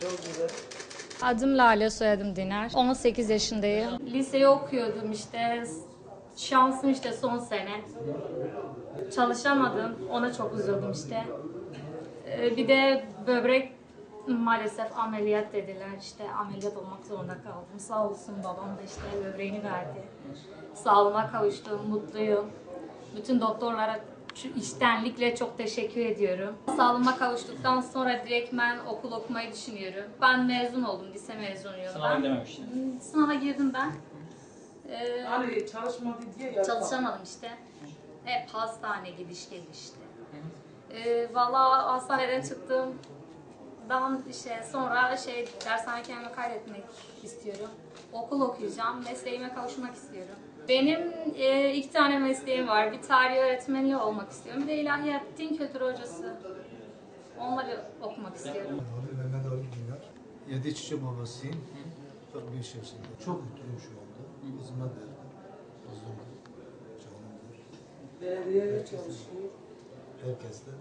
Çok güzel. Adım Lale, soyadım Diner. 18 yaşındayım. Liseyi okuyordum işte. Şansım işte son sene. Çalışamadım. Ona çok üzüldüm işte. Bir de böbrek maalesef ameliyat dediler. İşte ameliyat olmak zorunda kaldım. Sağ olsun babam da işte böbreğini verdi. Sağlığıma kavuştum, mutluyum. Bütün doktorlara şu içtenlikle çok teşekkür ediyorum. Sağlığıma kavuştuktan sonra direkt ben okul okumayı düşünüyorum. Ben mezun oldum, lise mezunuyum. Sınava gidememiştin. Sınava girdim ben. Hani çalışmadı diye Çalışamadım işte. Hep hastane gidiş gelişti. Vallahi hastaneden çıktım. Daha işte sonra dershane kendimi kaydetmek istiyorum. Okul okuyacağım, mesleğime kavuşmak istiyorum. Benim 2 tane mesleğim var. Bir tarih öğretmeni olmak istiyorum. Bir de ilahiyat, din kültürü hocası. Onları okumak istiyorum. Mehmet Ali Güner. 7 çocuk babasıyım. 45 yaşında. Çok mutluyum şu anda. Kızıma verdim. Kızım canımdır. belediyede çalışıyor. Herkesten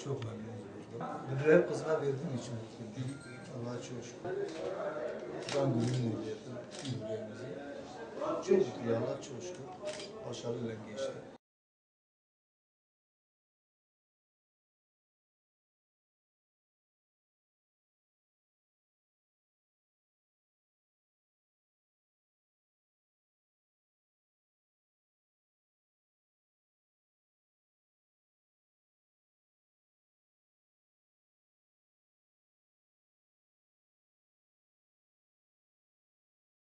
çok memnunuz burada. Müdüre kızıma verdiğim için mutluyum. Allah'a çok şükür. Ben günümü verdim. Çok mutluyum. Allah'a çok şükür. Başarıyla geçti.